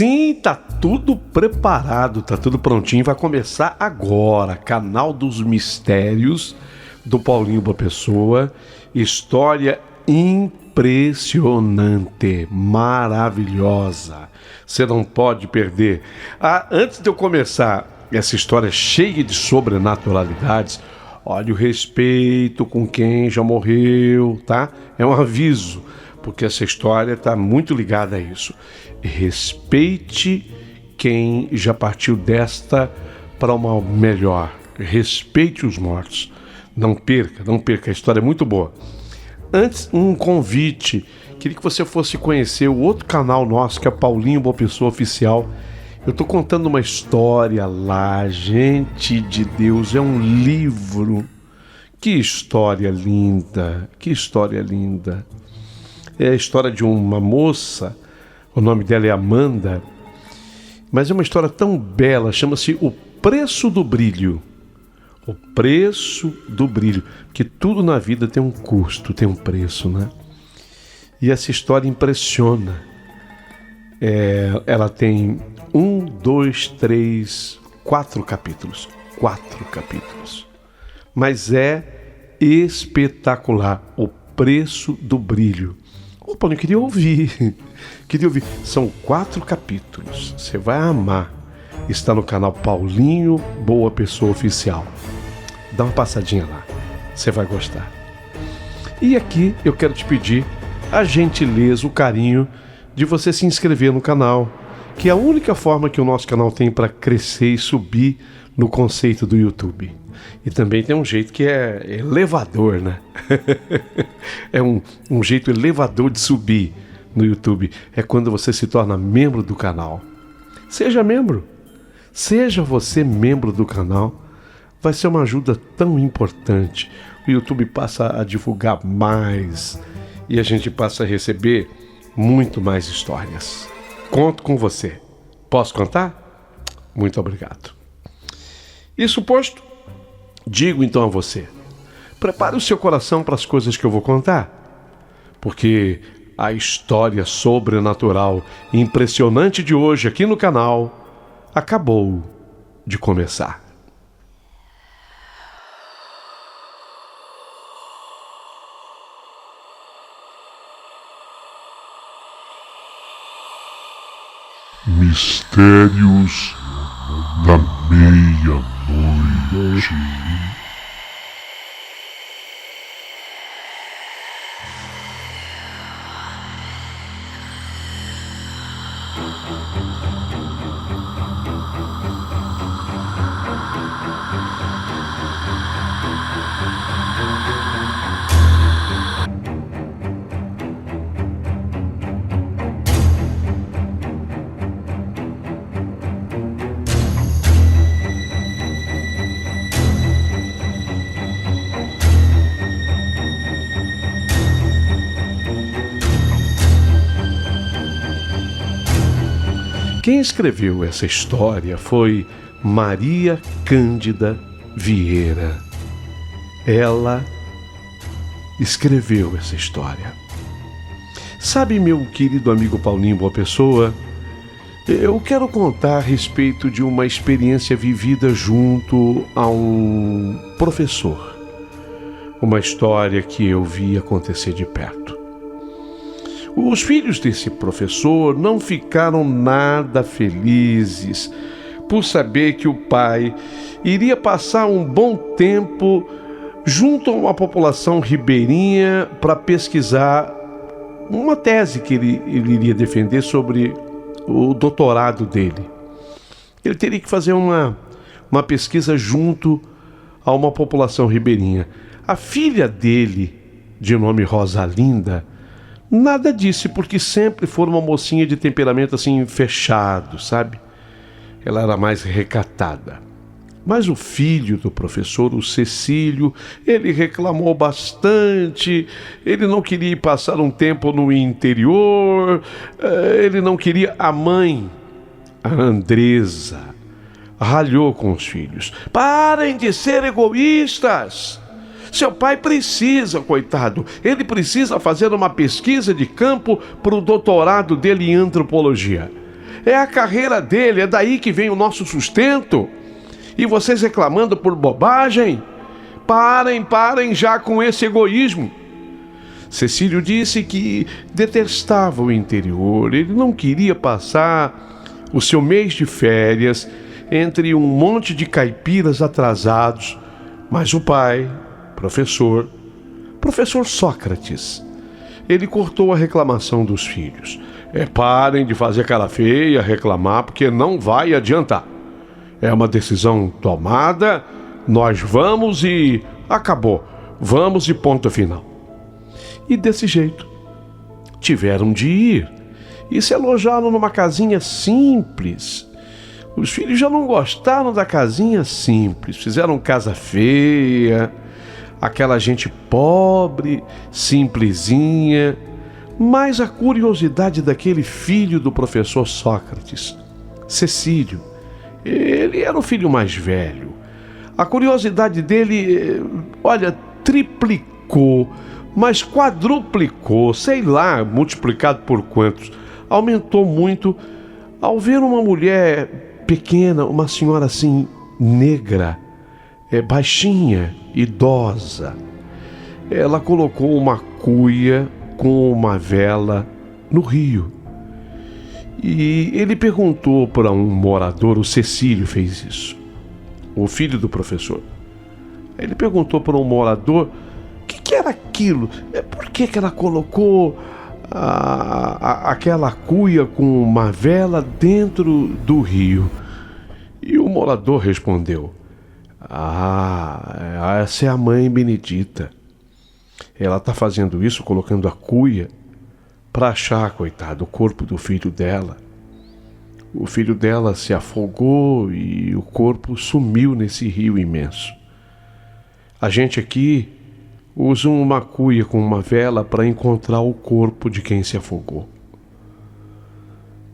Sim, tá tudo preparado, tá tudo prontinho. Vai começar agora, Canal dos Mistérios, do Paulinho Boa Pessoa. História impressionante, maravilhosa. Você não pode perder. Antes de eu começar essa história cheia de sobrenaturalidades, olha o respeito com quem já morreu, tá? É um aviso, porque essa história está muito ligada a isso. Respeite quem já partiu desta para uma melhor. Respeite os mortos. Não perca, a história é muito boa. Antes, um convite. Queria que você fosse conhecer o outro canal nosso, que é Paulinho Boa Pessoa Oficial. Eu estou contando uma história lá, gente de Deus, é um livro. Que história linda, que história linda. É a história de uma moça, o nome dela é Amanda, mas é uma história tão bela, chama-se O Preço do Brilho. O Preço do Brilho, porque tudo na vida tem um custo, tem um preço, né? E essa história impressiona. Ela tem 4 capítulos. 4 capítulos. Mas é espetacular. O Preço do Brilho. Opa, eu queria ouvir. São 4 capítulos. Você vai amar. Está no canal Paulinho Boa Pessoa Oficial. Dá uma passadinha lá. Você vai gostar. E aqui eu quero te pedir a gentileza, o carinho de você se inscrever no canal, que é a única forma que o nosso canal tem para crescer e subir no conceito do YouTube. E também tem um jeito que é elevador, né? É um jeito elevador de subir no YouTube. É quando você se torna membro do canal. Seja membro. Seja você membro do canal. Vai ser uma ajuda tão importante. O YouTube passa a divulgar mais e a gente passa a receber muito mais histórias. Conto com você. Posso contar? Muito obrigado. Isso posto, digo então a você, prepare o seu coração para as coisas que eu vou contar, porque a história sobrenatural e impressionante de hoje aqui no canal acabou de começar. Mistérios da Meia-Noite. Quem escreveu essa história foi Maria Cândida Vieira. Ela escreveu essa história. Sabe, meu querido amigo Paulinho Boa Pessoa, eu quero contar a respeito de uma experiência vivida junto a um professor. Uma história que eu vi acontecer de perto. Os filhos desse professor não ficaram nada felizes por saber que o pai iria passar um bom tempo junto a uma população ribeirinha para pesquisar uma tese que ele iria defender sobre o doutorado dele. Ele teria que fazer uma pesquisa junto a uma população ribeirinha. A filha dele, de nome Rosalinda, nada disse, porque sempre foi uma mocinha de temperamento assim fechado, sabe? Ela era mais recatada. Mas o filho do professor, o Cecílio, ele reclamou bastante, ele não queria passar um tempo no interior, ele não queria. A mãe, a Andresa, ralhou com os filhos. Parem de ser egoístas! Seu pai precisa, coitado, ele precisa fazer uma pesquisa de campo para o doutorado dele em antropologia. É a carreira dele, é daí que vem o nosso sustento. E vocês reclamando por bobagem? Parem já com esse egoísmo. Cecílio disse que detestava o interior. Ele não queria passar o seu mês de férias entre um monte de caipiras atrasados. Mas o pai, professor Sócrates, ele cortou a reclamação dos filhos. Parem de fazer cara feia, reclamar, porque não vai adiantar. É uma decisão tomada, nós vamos e acabou. Vamos e ponto final. E desse jeito, tiveram de ir e se alojaram numa casinha simples. Os filhos já não gostaram da casinha simples, fizeram casa feia, aquela gente pobre, simplesinha. Mas a curiosidade daquele filho do professor Sócrates, Cecílio, ele era o filho mais velho. A curiosidade dele, triplicou, mas quadruplicou, sei lá, multiplicado por quantos. Aumentou muito ao ver uma mulher pequena, uma senhora assim, negra, baixinha, idosa. Ela colocou uma cuia com uma vela no rio. E ele perguntou para um morador, o Cecílio fez isso, o filho do professor. Ele perguntou para um morador o que era aquilo, por que ela colocou aquela cuia com uma vela dentro do rio. E o morador respondeu: essa é a mãe Benedita. Ela está fazendo isso, colocando a cuia para achar, coitado, o corpo do filho dela. O filho dela se afogou e o corpo sumiu nesse rio imenso. A gente aqui usa uma cuia com uma vela para encontrar o corpo de quem se afogou.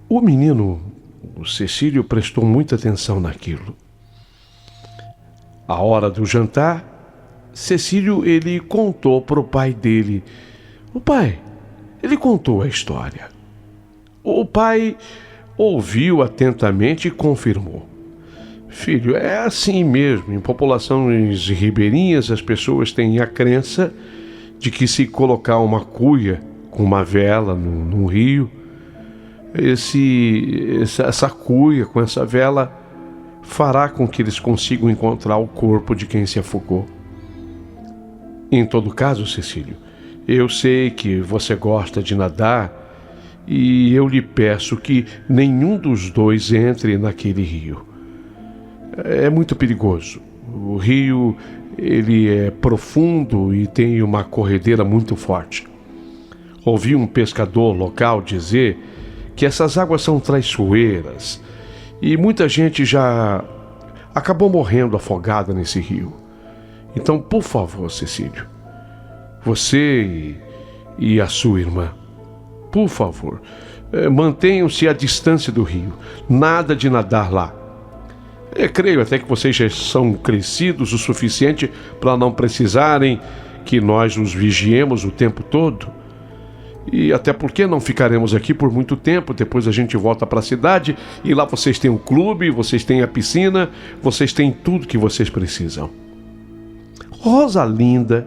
O menino, o Cecílio, prestou muita atenção naquilo. À hora do jantar, Cecílio, ele contou para o pai dele. O pai, ele contou a história. O pai ouviu atentamente e confirmou. Filho, é assim mesmo. Em populações ribeirinhas, as pessoas têm a crença de que se colocar uma cuia com uma vela num rio, essa cuia com essa vela fará com que eles consigam encontrar o corpo de quem se afogou. Em todo caso, Cecílio, eu sei que você gosta de nadar e eu lhe peço que nenhum dos dois entre naquele rio. É muito perigoso. O rio, ele é profundo e tem uma corredeira muito forte. Ouvi um pescador local dizer que essas águas são traiçoeiras e muita gente já acabou morrendo afogada nesse rio. Então, por favor, Cecílio, você e a sua irmã, por favor, mantenham-se à distância do rio. Nada de nadar lá. Creio até que vocês já são crescidos o suficiente para não precisarem que nós os vigiemos o tempo todo. E até porque não ficaremos aqui por muito tempo. Depois a gente volta para a cidade e lá vocês têm o clube, vocês têm a piscina, vocês têm tudo que vocês precisam. Rosalinda,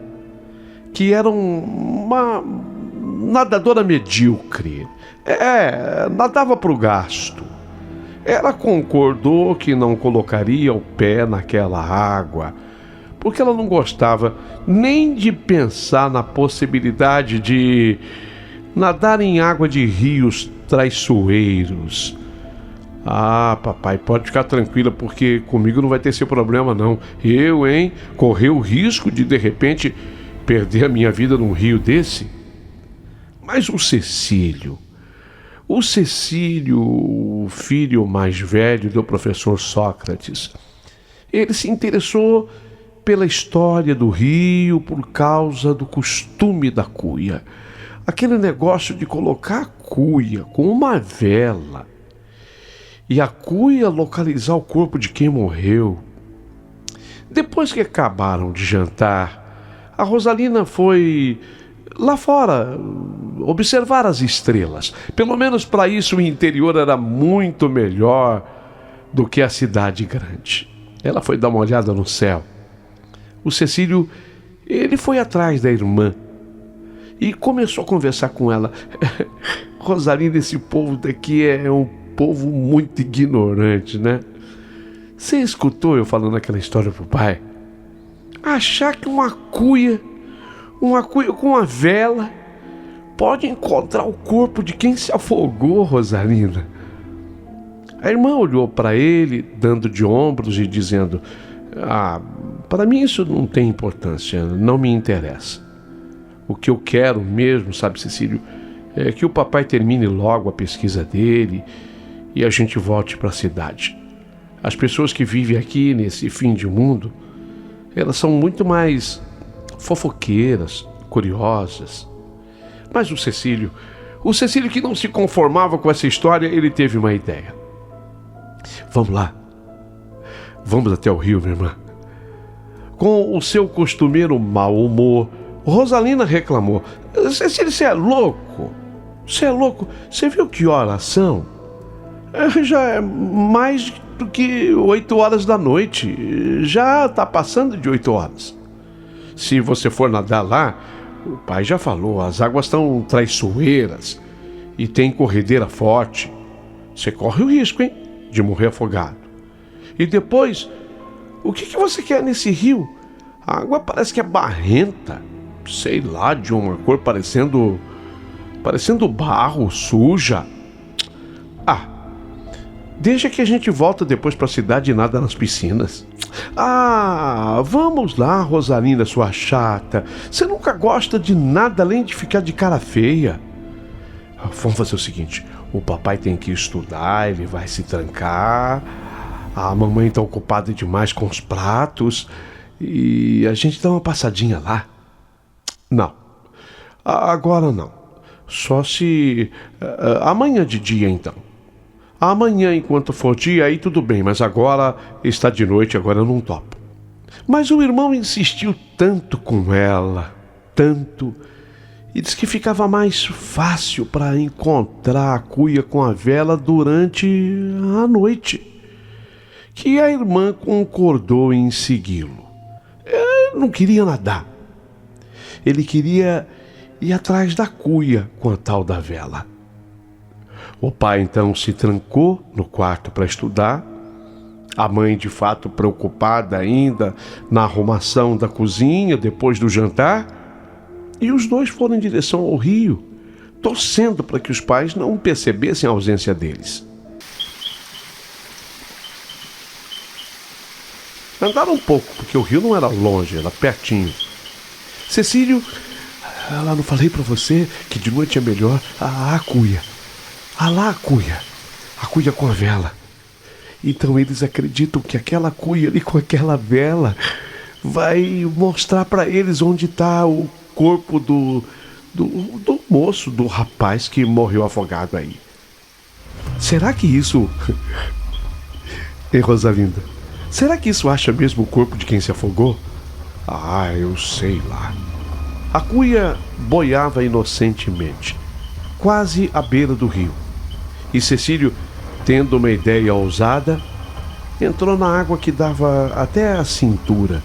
que era uma nadadora medíocre, nadava para o gasto. Ela concordou que não colocaria o pé naquela água, porque ela não gostava nem de pensar na possibilidade de nadar em água de rios traiçoeiros. Papai, pode ficar tranquila, porque comigo não vai ter esse problema não. Eu, correr o risco de repente perder a minha vida num rio desse? Mas o Cecílio, o filho mais velho do professor Sócrates, ele se interessou pela história do rio por causa do costume da cuia. Aquele negócio de colocar a cuia com uma vela e a cuia localizar o corpo de quem morreu. Depois que acabaram de jantar, a Rosalina foi lá fora, observar as estrelas. Pelo menos para isso o interior era muito melhor do que a cidade grande. Ela foi dar uma olhada no céu. O Cecílio, ele foi atrás da irmã e começou a conversar com ela. Rosalinda, esse povo daqui é um povo muito ignorante, né? Você escutou eu falando aquela história pro pai? Achar que uma cuia com uma vela pode encontrar o corpo de quem se afogou, Rosalinda. A irmã olhou para ele, dando de ombros e dizendo: para mim isso não tem importância, não me interessa. O que eu quero mesmo, sabe, Cecílio, é que o papai termine logo a pesquisa dele e a gente volte para a cidade. As pessoas que vivem aqui nesse fim de mundo, elas são muito mais fofoqueiras, curiosas. Mas o Cecílio que não se conformava com essa história, ele teve uma ideia. Vamos lá. Vamos até o rio, minha irmã. Com o seu costumeiro mau humor, Rosalinda reclamou: Cecílio, você é louco? Você é louco? Você viu que horas são? Já é mais do que 8 horas da noite. Já está passando de 8 horas. Se você for nadar lá, o pai já falou, as águas estão traiçoeiras e tem corredeira forte. Você corre o risco, hein, de morrer afogado. E depois, o que você quer nesse rio? A água parece que é barrenta, sei lá, de uma cor parecendo barro, suja. Deixa que a gente volta depois para a cidade e nada nas piscinas. Vamos lá, Rosalinda, sua chata. Você nunca gosta de nada além de ficar de cara feia. Vamos fazer o seguinte: o papai tem que estudar, ele vai se trancar. A mamãe está ocupada demais com os pratos. E a gente dá uma passadinha lá. Não, agora não. Só se... amanhã de dia, então. Amanhã, enquanto for dia, aí tudo bem, mas agora está de noite, agora eu não topo. Mas o irmão insistiu tanto com ela, tanto, e disse que ficava mais fácil para encontrar a cuia com a vela durante a noite, que a irmã concordou em segui-lo. Ele não queria nadar. Ele queria ir atrás da cuia com a tal da vela. O pai então se trancou no quarto para estudar, a mãe de fato preocupada ainda na arrumação da cozinha depois do jantar, e os dois foram em direção ao rio, torcendo para que os pais não percebessem a ausência deles. Andaram um pouco, porque o rio não era longe, era pertinho. Cecílio, lá não falei para você que de noite é melhor a cuia. Lá a cuia com a vela. Então eles acreditam que aquela cuia ali com aquela vela vai mostrar para eles onde está o corpo do moço, do rapaz que morreu afogado aí. Será que isso... Ei, Rosalinda, será que isso acha mesmo o corpo de quem se afogou? Eu sei lá. A cuia boiava inocentemente, quase à beira do rio. E Cecílio, tendo uma ideia ousada, entrou na água que dava até a cintura.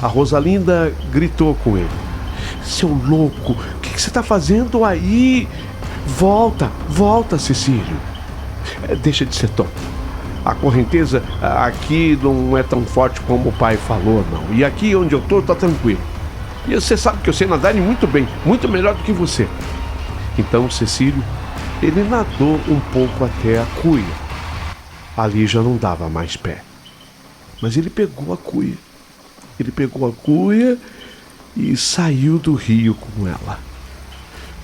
A Rosalinda gritou com ele: Seu louco, o que você está fazendo aí? Volta, Cecílio. Deixa de ser tonto. A correnteza aqui não é tão forte como o pai falou, não. E aqui onde eu estou, está tranquilo. E você sabe que eu sei nadar muito bem, muito melhor do que você. Então Cecílio, ele nadou um pouco até a cuia. Ali já não dava mais pé. Mas ele pegou a cuia. E saiu do rio com ela.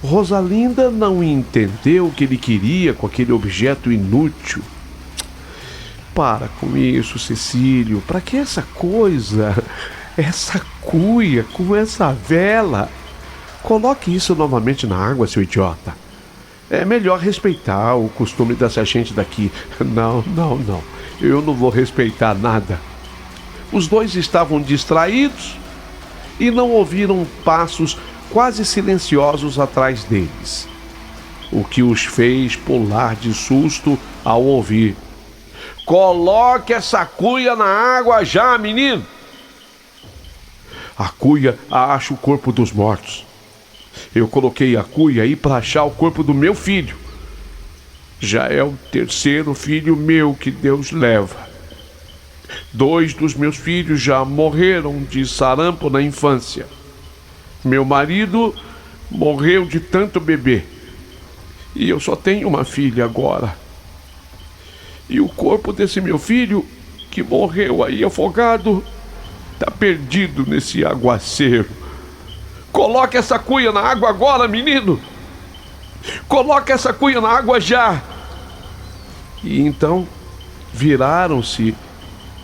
Rosalinda não entendeu o que ele queria com aquele objeto inútil. Para com isso, Cecílio. Para que essa coisa? Essa cuia com essa vela? Coloque isso novamente na água, seu idiota. É melhor respeitar o costume dessa gente daqui. Não. Eu não vou respeitar nada. Os dois estavam distraídos e não ouviram passos quase silenciosos atrás deles, o que os fez pular de susto ao ouvir: "Coloque essa cuia na água já, menino!" A cuia acha o corpo dos mortos. Eu coloquei a cuia aí para achar o corpo do meu filho. Já é o terceiro filho meu que Deus leva. 2 dos meus filhos já morreram de sarampo na infância. Meu marido morreu de tanto beber. E eu só tenho uma filha agora. E o corpo desse meu filho, que morreu aí afogado, tá perdido nesse aguaceiro. Coloque essa cuia na água agora, menino! Coloque essa cuia na água já! E então viraram-se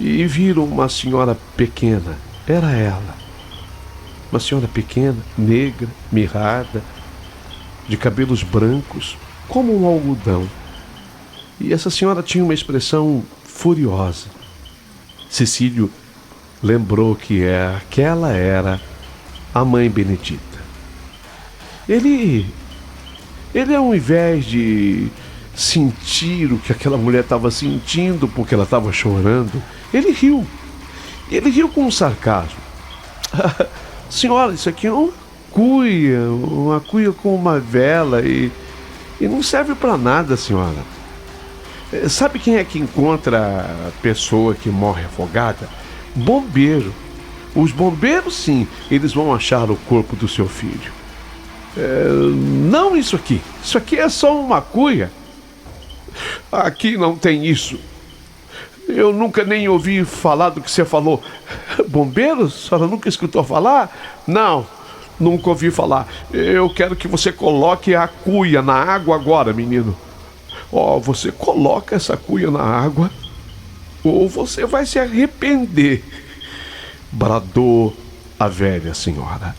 e viram uma senhora pequena. Era ela. Uma senhora pequena, negra, mirrada, de cabelos brancos, como um algodão. E essa senhora tinha uma expressão furiosa. Cecílio lembrou que aquela era a mãe Benedita. Ele, ao invés de sentir o que aquela mulher estava sentindo porque ela estava chorando, ele riu. Ele riu com um sarcasmo. "Senhora, isso aqui é uma cuia com uma vela e não serve para nada, senhora. Sabe quem é que encontra a pessoa que morre afogada? Bombeiro. Os bombeiros, sim, eles vão achar o corpo do seu filho. Não isso aqui. Isso aqui é só uma cuia. Aqui não tem isso. Eu nunca nem ouvi falar do que você falou. Bombeiro? A senhora nunca escutou falar? Não, nunca ouvi falar. Eu quero que você coloque a cuia na água agora, menino. Você coloca essa cuia na água ou você vai se arrepender", bradou a velha senhora.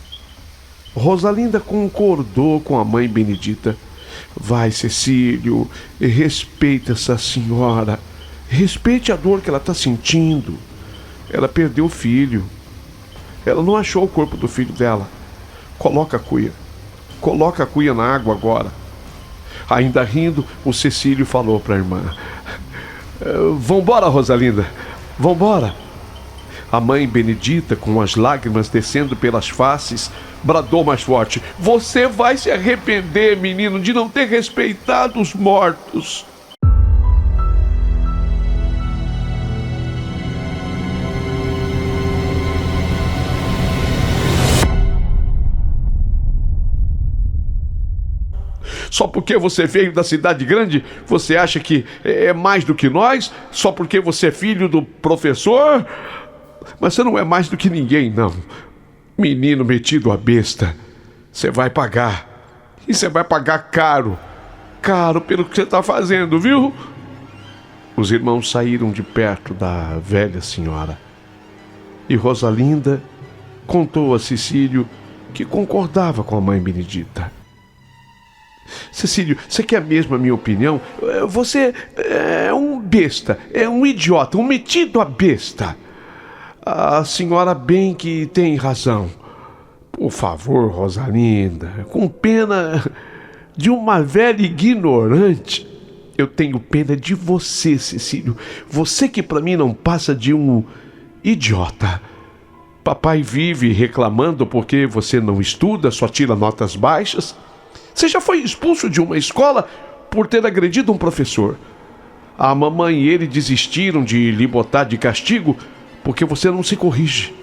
Rosalinda concordou com a mãe Benedita. "Vai, Cecílio, respeita essa senhora. Respeite a dor que ela está sentindo. Ela perdeu o filho. Ela não achou o corpo do filho dela. Coloca a cuia. Coloca a cuia na água agora." Ainda rindo, o Cecílio falou para a irmã: "Vambora, Rosalinda, vambora." A mãe Benedita, com as lágrimas descendo pelas faces, bradou mais forte: "Você vai se arrepender, menino, de não ter respeitado os mortos." Só porque você veio da cidade grande, você acha que é mais do que nós? Só porque você é filho do professor? Mas você não é mais do que ninguém, não. Menino metido a besta. Você vai pagar. E você vai pagar caro. Caro pelo que você está fazendo, viu? Os irmãos saíram de perto da velha senhora. E Rosalinda contou a Cecílio que concordava com a mãe Benedita. "Cecílio, você quer mesmo a minha opinião? Você é um besta, é um idiota, um metido a besta. A senhora bem que tem razão. Por favor, Rosalinda, com pena de uma velha ignorante. Eu tenho pena de você, Cecílio. Você que para mim não passa de um idiota. Papai vive reclamando porque você não estuda, só tira notas baixas. Você já foi expulso de uma escola por ter agredido um professor. A mamãe e ele desistiram de lhe botar de castigo porque você não se corrige.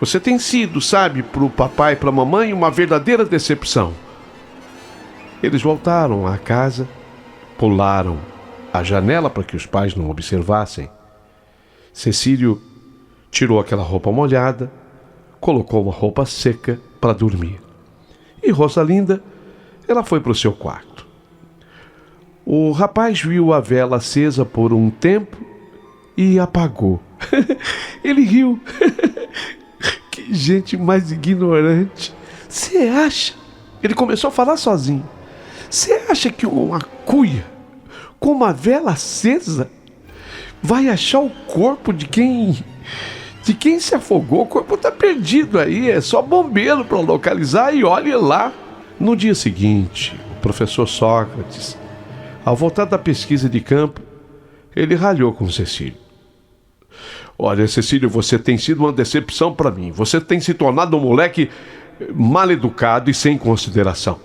Você tem sido, sabe, para o papai e para a mamãe uma verdadeira decepção." Eles voltaram à casa, pularam a janela para que os pais não observassem. Cecílio tirou aquela roupa molhada, colocou uma roupa seca para dormir. E Rosalinda, ela foi para o seu quarto. O rapaz viu a vela acesa por um tempo e apagou. Ele riu. Que gente mais ignorante. Você acha? Ele começou a falar sozinho. Você acha que uma cuia com uma vela acesa vai achar o corpo de quem de quem se afogou. O corpo está perdido aí, é só bombeiro para localizar e olhe lá. No dia seguinte, o professor Sócrates, ao voltar da pesquisa de campo, ele ralhou com Cecílio. Olha, Cecílio, você tem sido uma decepção para mim. Você tem se tornado um moleque mal educado e sem consideração.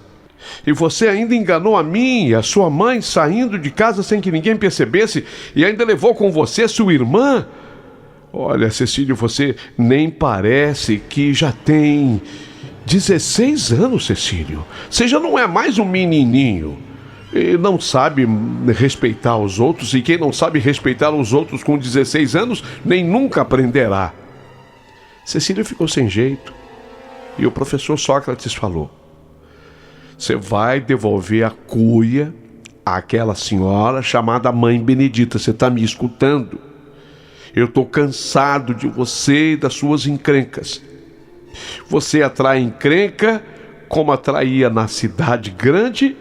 E você ainda enganou a mim e a sua mãe saindo de casa sem que ninguém percebesse e ainda levou com você sua irmã. Olha, Cecílio, você nem parece que já tem 16 anos, Cecílio. Você já não é mais um menininho. E não sabe respeitar os outros, e quem não sabe respeitar os outros com 16 anos, nem nunca aprenderá. Cecílio ficou sem jeito. E o professor Sócrates falou: você vai devolver a cuia àquela senhora chamada Mãe Benedita. Você está me escutando? Eu estou cansado de você e das suas encrencas. Você atrai encrenca como atraía na cidade grande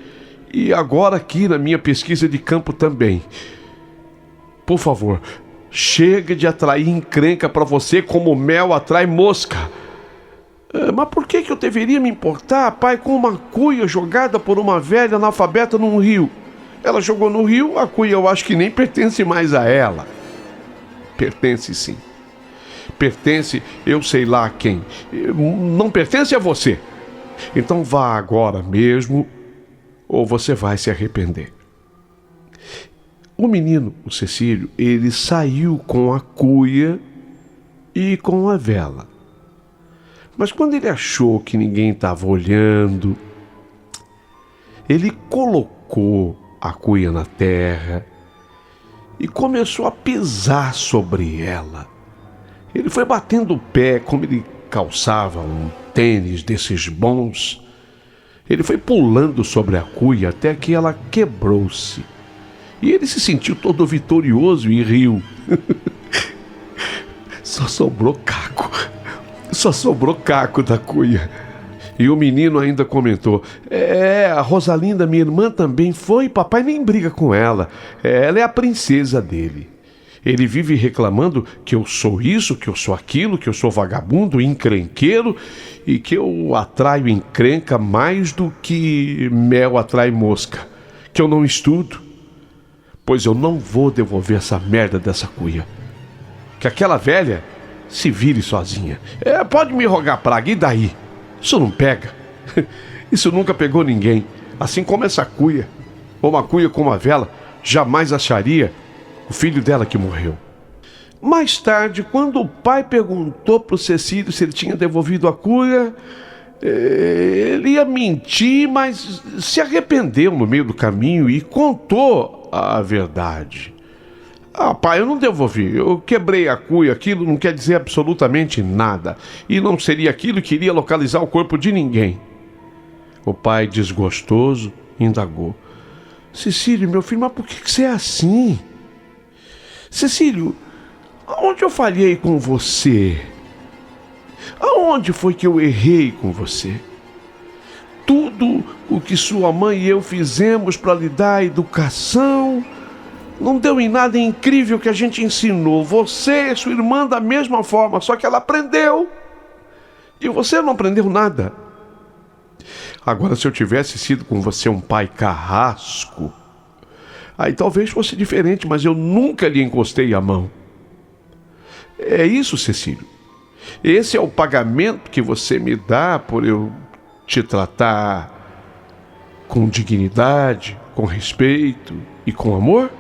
e agora aqui na minha pesquisa de campo também. Por favor, chega de atrair encrenca para você como mel atrai mosca. Mas por que eu deveria me importar, pai, com uma cuia jogada por uma velha analfabeta num rio? Ela jogou no rio, a cuia eu acho que nem pertence mais a ela. Pertence sim. Pertence, eu sei lá a quem. Não pertence a você. Então vá agora mesmo, ou você vai se arrepender. O menino, o Cecílio, ele saiu com a cuia e com a vela. Mas quando ele achou que ninguém estava olhando, ele colocou a cuia na terra e começou a pisar sobre ela. Ele foi batendo o pé, como ele calçava um tênis desses bons. Ele foi pulando sobre a cuia até que ela quebrou-se. E ele se sentiu todo vitorioso e riu. Só sobrou caco da cuia. E o menino ainda comentou: a Rosalinda, minha irmã, também foi. Papai nem briga com ela. Ela é a princesa dele. Ele vive reclamando que eu sou isso, que eu sou aquilo, que eu sou vagabundo, encrenqueiro e que eu atraio encrenca mais do que mel atrai mosca. Que eu não estudo. Pois eu não vou devolver essa merda dessa cuia. Que aquela velha se vire sozinha. Pode me rogar praga, e daí? Isso não pega. Isso nunca pegou ninguém. Assim como essa cuia. Ou uma cuia com uma vela, jamais acharia o filho dela que morreu. Mais tarde, quando o pai perguntou para o Cecílio se ele tinha devolvido a cuia, ele ia mentir, mas se arrependeu no meio do caminho e contou a verdade. Pai, eu não devolvi, eu quebrei a cuia, aquilo não quer dizer absolutamente nada, e não seria aquilo que iria localizar o corpo de ninguém. O pai, desgostoso, indagou: Cecílio, meu filho, mas por que você é assim? Cecílio, aonde eu falhei com você? Aonde foi que eu errei com você? Tudo o que sua mãe e eu fizemos para lhe dar educação não deu em nada incrível que a gente ensinou. Você e sua irmã da mesma forma, só que ela aprendeu. E você não aprendeu nada. Agora, se eu tivesse sido com você um pai carrasco, aí talvez fosse diferente, mas eu nunca lhe encostei a mão. É isso, Cecílio. Esse é o pagamento que você me dá por eu te tratar com dignidade, com respeito e com amor?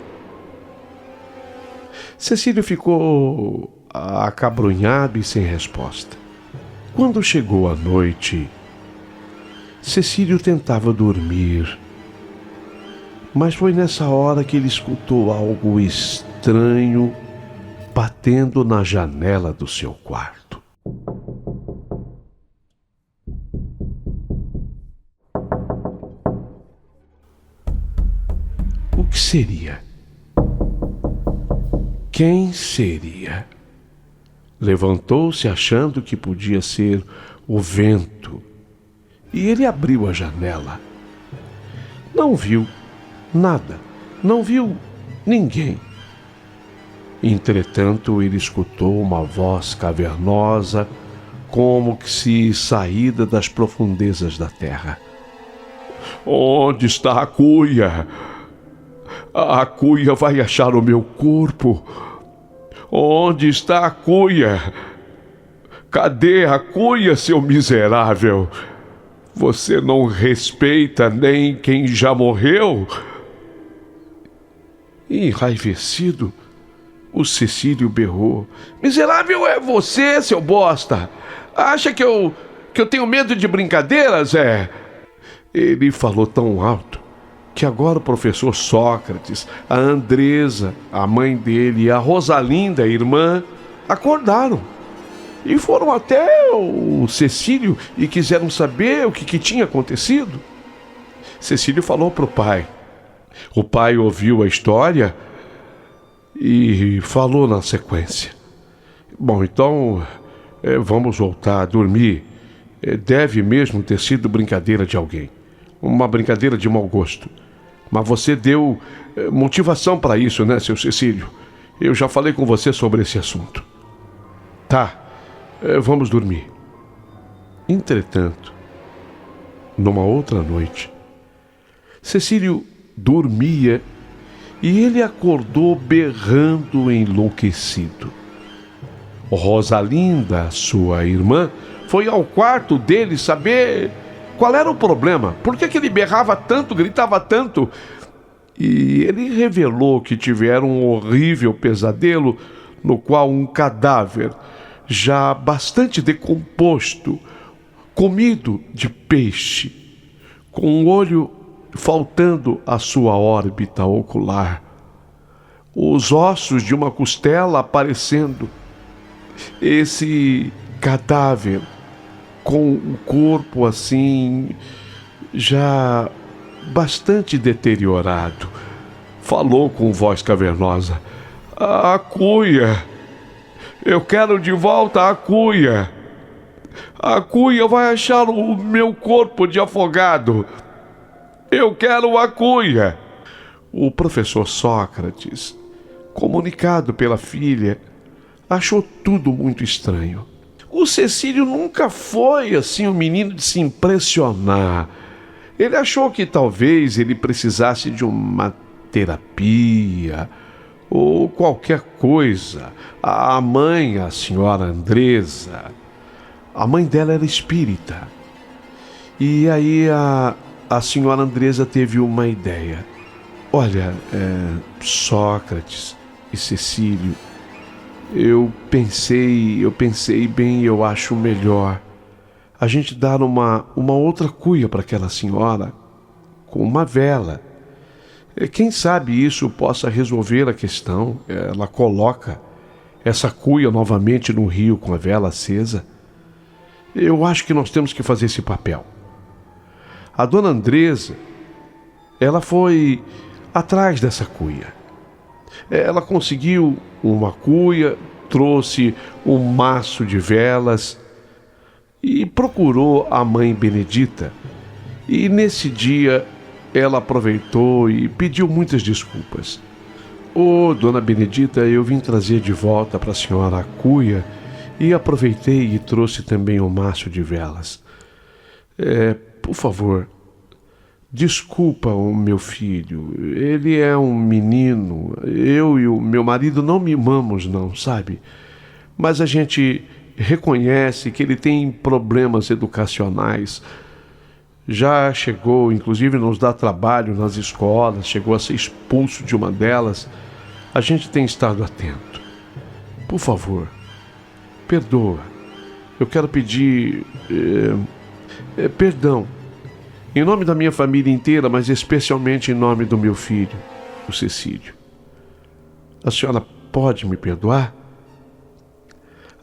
Cecílio ficou acabrunhado e sem resposta. Quando chegou a noite, Cecílio tentava dormir, mas foi nessa hora que ele escutou algo estranho batendo na janela do seu quarto. O que seria? Quem seria? Levantou-se achando que podia ser o vento, e ele abriu a janela. Não viu nada, não viu ninguém. Entretanto, ele escutou uma voz cavernosa, como que se saída das profundezas da terra. Onde está a cuia? A cuia vai achar o meu corpo. Onde está a cuia? Cadê a cuia, seu miserável? Você não respeita nem quem já morreu? Enraivecido, o Cecílio berrou. Miserável é você, seu bosta! Acha que eu tenho medo de brincadeiras, é? Ele falou tão alto que agora o professor Sócrates, a Andresa, a mãe dele e a Rosalinda, a irmã, acordaram. E foram até o Cecílio e quiseram saber o que tinha acontecido. Cecílio falou para o pai. O pai ouviu a história e falou na sequência. Bom, então vamos voltar a dormir. Deve mesmo ter sido brincadeira de alguém. Uma brincadeira de mau gosto. Mas você deu motivação para isso, né, seu Cecílio? Eu já falei com você sobre esse assunto. Tá. Vamos dormir. Entretanto, numa outra noite, Cecílio dormia e ele acordou berrando enlouquecido. Rosalinda, sua irmã, foi ao quarto dele saber qual era o problema. Por que ele berrava tanto, gritava tanto? E ele revelou que tivera um horrível pesadelo no qual um cadáver já bastante decomposto, comido de peixe, com um olho faltando à sua órbita ocular, os ossos de uma costela aparecendo, esse cadáver com o corpo assim, já bastante deteriorado, falou com voz cavernosa. A cuia! Eu quero de volta a cuia. A cuia vai achar o meu corpo de afogado. Eu quero a cuia. O professor Sócrates, comunicado pela filha, achou tudo muito estranho. O Cecílio nunca foi assim um menino de se impressionar. Ele achou que talvez ele precisasse de uma terapia ou qualquer coisa. A mãe, a senhora Andresa, a mãe dela era espírita. E aí a senhora Andresa teve uma ideia. Olha, Sócrates e Cecílio, eu pensei bem, eu acho melhor a gente dar uma outra cuia para aquela senhora com uma vela. Quem sabe isso possa resolver a questão. Ela coloca essa cuia novamente no rio com a vela acesa. Eu acho que nós temos que fazer esse papel. A dona Andresa, ela foi atrás dessa cuia. Ela conseguiu uma cuia, trouxe um maço de velas e procurou a mãe Benedita. E nesse dia ela aproveitou e pediu muitas desculpas. Dona Benedita, eu vim trazer de volta para a senhora a cuia e aproveitei e trouxe também um maço de velas. Por favor, desculpa o meu filho. Ele é um menino. Eu e o meu marido não mimamos, não, sabe? Mas a gente reconhece que ele tem problemas educacionais. Já chegou, inclusive, nos dá trabalho nas escolas, chegou a ser expulso de uma delas. A gente tem estado atento. Por favor, perdoa. Eu quero pedir perdão. Em nome da minha família inteira, mas especialmente em nome do meu filho, o Cecílio. A senhora pode me perdoar?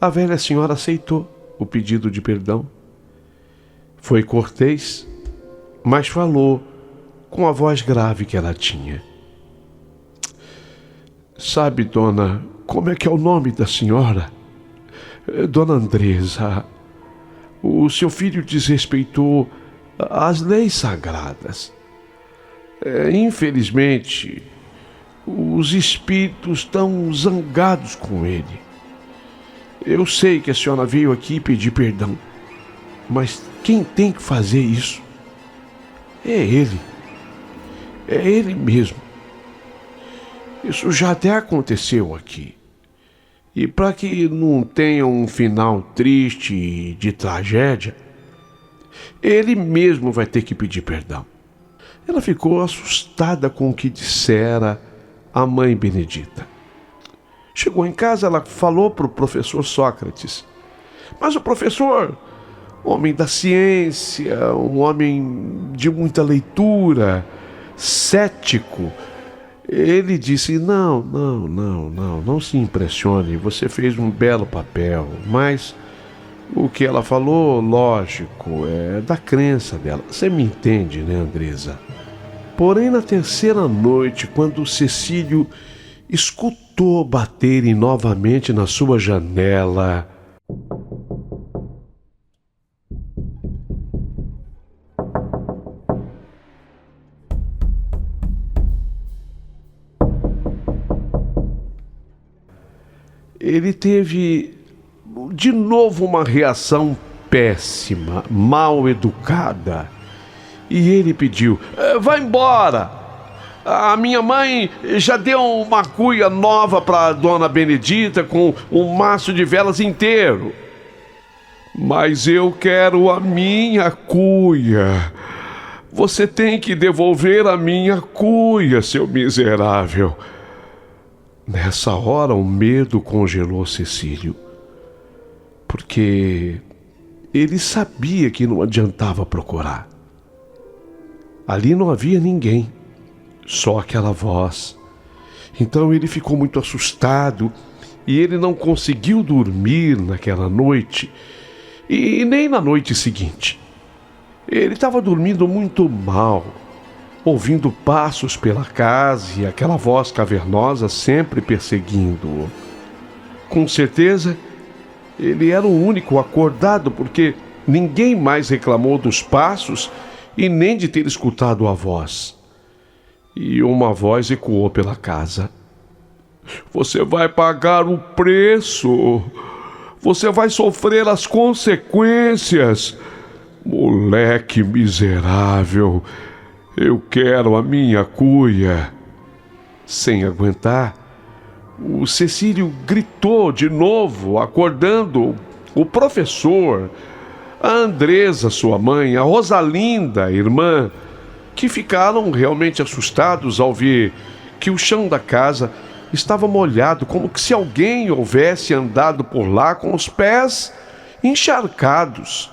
A velha senhora aceitou o pedido de perdão. Foi cortês, mas falou com a voz grave que ela tinha. Sabe, dona, como é que é o nome da senhora? Dona Andresa, o seu filho desrespeitou as leis sagradas. Infelizmente, Os espíritos estão zangados com ele. Eu sei que a senhora veio aqui pedir perdão, mas quem tem que fazer isso é ele. É ele mesmo. Isso já até aconteceu aqui. E para que não tenha um final triste de tragédia, ele mesmo vai ter que pedir perdão. Ela ficou assustada com o que dissera a mãe Benedita. Chegou em casa, ela falou para o professor Sócrates. Mas o professor, homem da ciência, um homem de muita leitura, cético, ele disse: não se impressione, você fez um belo papel, mas o que ela falou, lógico, é da crença dela. Você me entende, né, Andresa? Porém, na terceira noite, quando Cecílio escutou baterem novamente na sua janela, ele teve de novo uma reação péssima, mal educada. E ele pediu: vá embora! A minha mãe já deu uma cuia nova para dona Benedita com um maço de velas inteiro. Mas eu quero a minha cuia. Você tem que devolver a minha cuia, seu miserável. Nessa hora, o medo congelou Cecílio, porque ele sabia que não adiantava procurar. Ali não havia ninguém, só aquela voz. Então ele ficou muito assustado e ele não conseguiu dormir naquela noite e nem na noite seguinte. Ele estava dormindo muito mal, ouvindo passos pela casa e aquela voz cavernosa sempre perseguindo-o. Com certeza, ele era o único acordado, porque ninguém mais reclamou dos passos e nem de ter escutado a voz. E uma voz ecoou pela casa: você vai pagar o preço. Você vai sofrer as consequências. Moleque miserável. Eu quero a minha cuia. Sem aguentar, o Cecílio gritou de novo, acordando o professor, a Andresa, sua mãe, a Rosalinda, a irmã, que ficaram realmente assustados ao ver que o chão da casa estava molhado, como que se alguém houvesse andado por lá com os pés encharcados.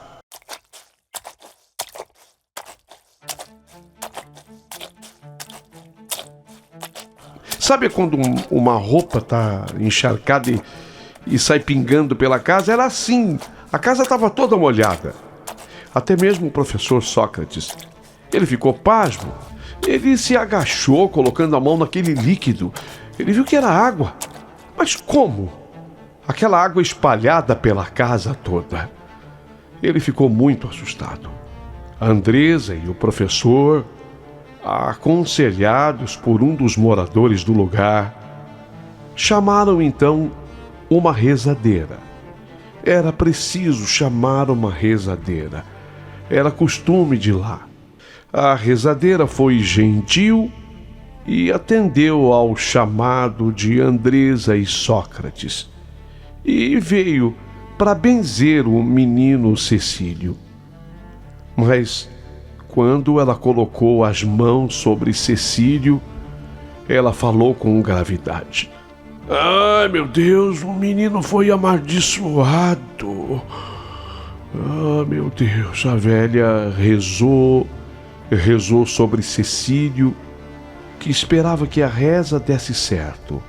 Sabe quando uma roupa está encharcada e sai pingando pela casa? Era assim. A casa estava toda molhada. Até mesmo o professor Sócrates. Ele ficou pasmo. Ele se agachou, colocando a mão naquele líquido. Ele viu que era água. Mas como? Aquela água espalhada pela casa toda. Ele ficou muito assustado. A Andresa e o professor, aconselhados por um dos moradores do lugar, chamaram então uma rezadeira. Era preciso chamar uma rezadeira. Era costume de lá. A rezadeira foi gentil e atendeu ao chamado de Andresa e Sócrates. E veio para benzer o menino Cecílio. Mas quando ela colocou as mãos sobre Cecílio, ela falou com gravidade: ai, meu Deus, o menino foi amaldiçoado. Ah, meu Deus, a velha rezou sobre Cecílio, que esperava que a reza desse certo.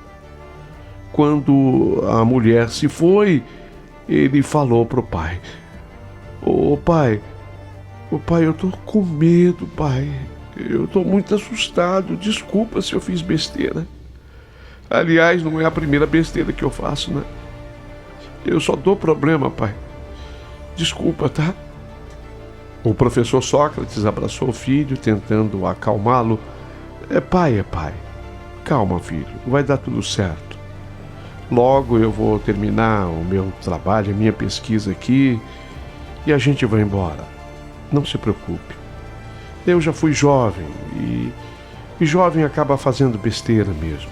Quando a mulher se foi, ele falou para o pai: Ô pai, eu tô com medo, pai. Eu tô muito assustado. Desculpa se eu fiz besteira. Aliás, não é a primeira besteira que eu faço, né? Eu só dou problema, pai. Desculpa, tá? O professor Sócrates abraçou o filho, tentando acalmá-lo. É pai. calma, filho, vai dar tudo certo. Logo eu vou terminar o meu trabalho, a minha pesquisa aqui, e a gente vai embora. Não se preocupe. Eu já fui jovem e jovem acaba fazendo besteira mesmo.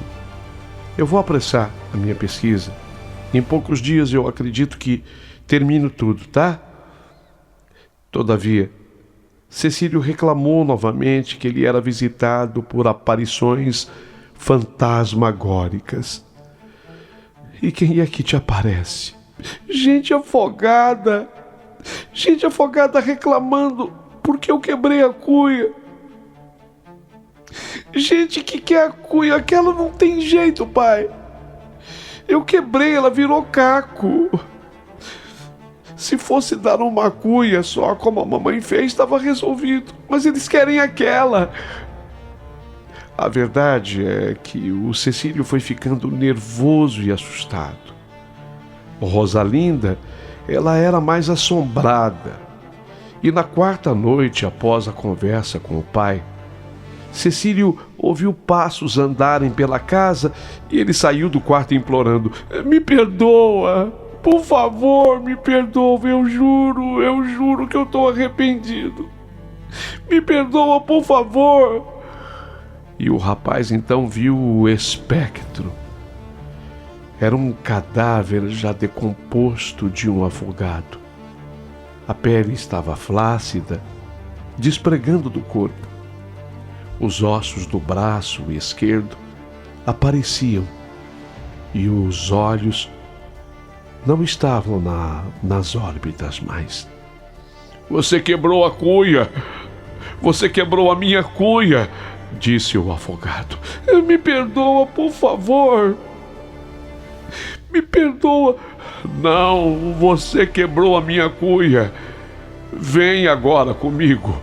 Eu vou apressar a minha pesquisa. Em poucos dias eu acredito que termino tudo, tá? Todavia, Cecílio reclamou novamente que ele era visitado por aparições fantasmagóricas. E quem é que te aparece? Gente afogada! Gente afogada reclamando porque eu quebrei a cuia. Gente que quer a cuia, aquela não tem jeito, pai. Eu quebrei, ela virou caco. Se fosse dar uma cuia só como a mamãe fez, estava resolvido. Mas eles querem aquela. A verdade é que o Cecílio foi ficando nervoso e assustado. Rosalinda, ela era mais assombrada. E na quarta noite, após a conversa com o pai, Cecílio ouviu passos andarem pela casa e ele saiu do quarto implorando: "Me perdoa, por favor, me perdoa, eu juro que eu estou arrependido. Me perdoa, por favor." E o rapaz então viu o espectro. Era um cadáver já decomposto de um afogado. A pele estava flácida, despregando do corpo. Os ossos do braço esquerdo apareciam e os olhos não estavam nas órbitas mais. "Você quebrou a cuia! Você quebrou a minha cuia!" disse o afogado. "Me perdoa, por favor! Me perdoa!" "Não, você quebrou a minha cuia! Vem agora comigo!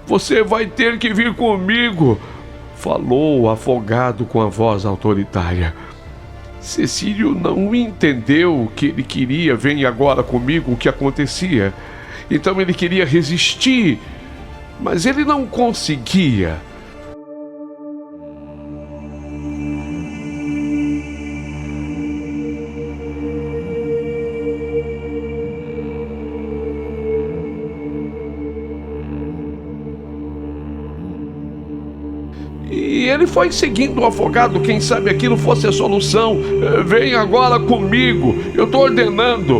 Você vai ter que vir comigo!" falou o afogado com a voz autoritária. Cecílio não entendeu o que ele queria. "Vem agora comigo", o que acontecia. Então ele queria resistir, mas ele não conseguia. E ele foi seguindo o afogado, quem sabe aquilo fosse a solução. "Vem agora comigo, eu estou ordenando."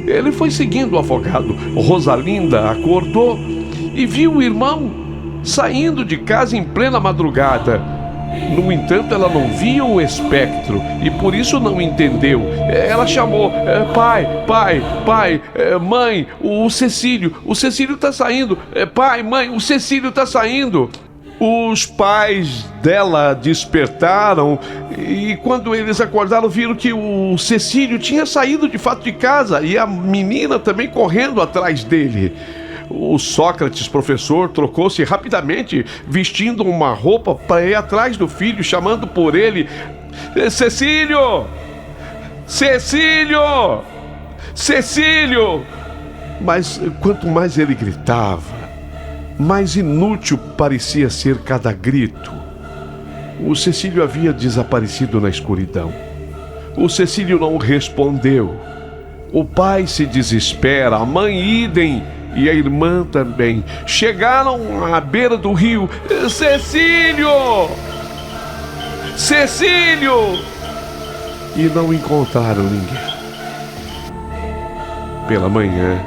Ele foi seguindo o afogado. Rosalinda acordou e viu o irmão saindo de casa em plena madrugada. No entanto, ela não via o espectro e por isso não entendeu. Ela chamou: "Pai, mãe, o Cecílio está saindo. Pai, mãe, o Cecílio está saindo." Os pais dela despertaram e quando eles acordaram viram que o Cecílio tinha saído de fato de casa e a menina também correndo atrás dele. O Sócrates, professor, trocou-se rapidamente, vestindo uma roupa para ir atrás do filho, chamando por ele: "Cecílio! Cecílio! Cecílio!" Mas quanto mais ele gritava, mais inútil parecia ser cada grito. O Cecílio havia desaparecido na escuridão. O Cecílio não respondeu. O pai se desespera, a mãe idem e a irmã também. Chegaram à beira do rio. "Cecílio! Cecílio!" E não encontraram ninguém. Pela manhã,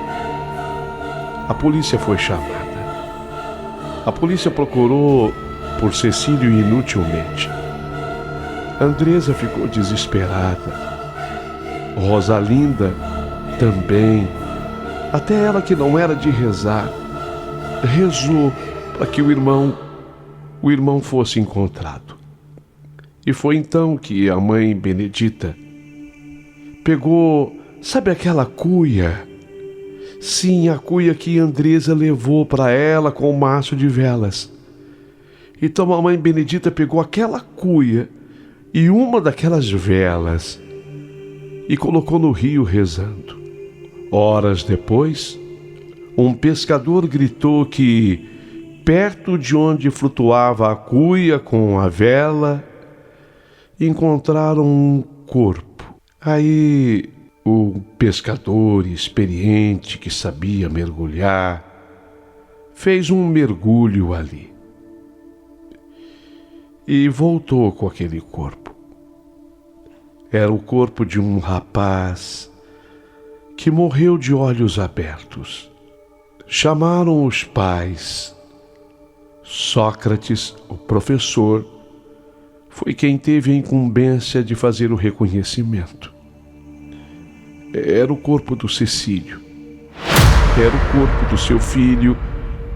a polícia foi chamada. A polícia procurou por Cecílio inutilmente. Andresa ficou desesperada. Rosalinda também. Até ela, que não era de rezar, rezou para que o irmão fosse encontrado. E foi então que a mãe Benedita pegou, sabe aquela cuia? Sim, a cuia que Andresa levou para ela com um maço de velas. Então a mãe Benedita pegou aquela cuia e uma daquelas velas e colocou no rio rezando. Horas depois, um pescador gritou que, perto de onde flutuava a cuia com a vela encontraram um corpo. Aí o pescador experiente que sabia mergulhar fez um mergulho ali e voltou com aquele corpo. Era o corpo de um rapaz que morreu de olhos abertos. Chamaram os pais. Sócrates, o professor, foi quem teve a incumbência de fazer o reconhecimento. Era o corpo do Cecílio. Era o corpo do seu filho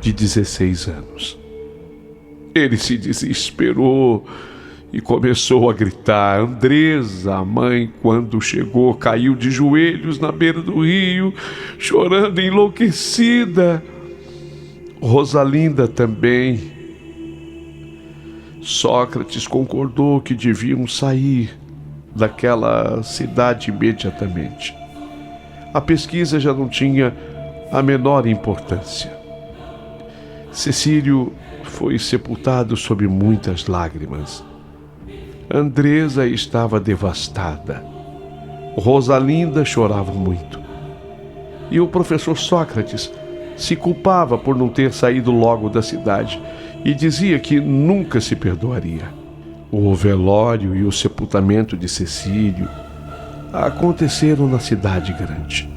de 16 anos. Ele se desesperou e começou a gritar. Andresa, a mãe, quando chegou, caiu de joelhos na beira do rio, chorando enlouquecida. Rosalinda também. Sócrates concordou que deviam sair daquela cidade imediatamente. A pesquisa já não tinha a menor importância. Cecílio foi sepultado sob muitas lágrimas. Andresa estava devastada. Rosalinda chorava muito. E o professor Sócrates se culpava por não ter saído logo da cidade e dizia que nunca se perdoaria. O velório e o sepultamento de Cecílio aconteceram na cidade grande.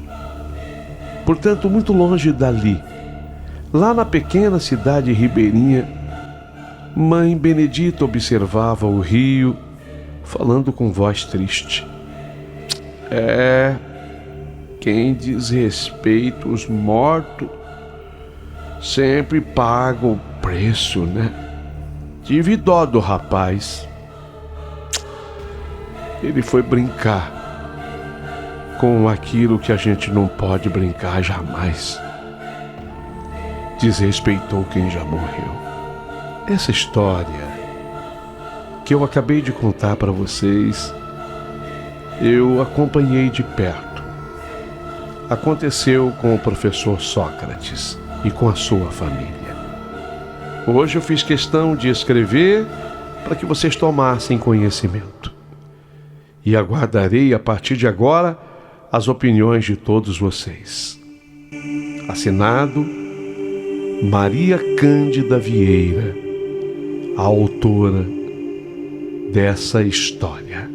Portanto, muito longe dali, lá na pequena cidade ribeirinha, mãe Benedita observava o rio, falando com voz triste. Quem desrespeita os mortos sempre paga o preço, né? Tive dó do rapaz. Ele foi brincar com aquilo que a gente não pode brincar jamais. Desrespeitou quem já morreu. Essa história que eu acabei de contar para vocês, eu acompanhei de perto. Aconteceu com o professor Sócrates e com a sua família. Hoje eu fiz questão de escrever para que vocês tomassem conhecimento. E aguardarei a partir de agora as opiniões de todos vocês. Assinado Maria Cândida Vieira, a autora dessa história.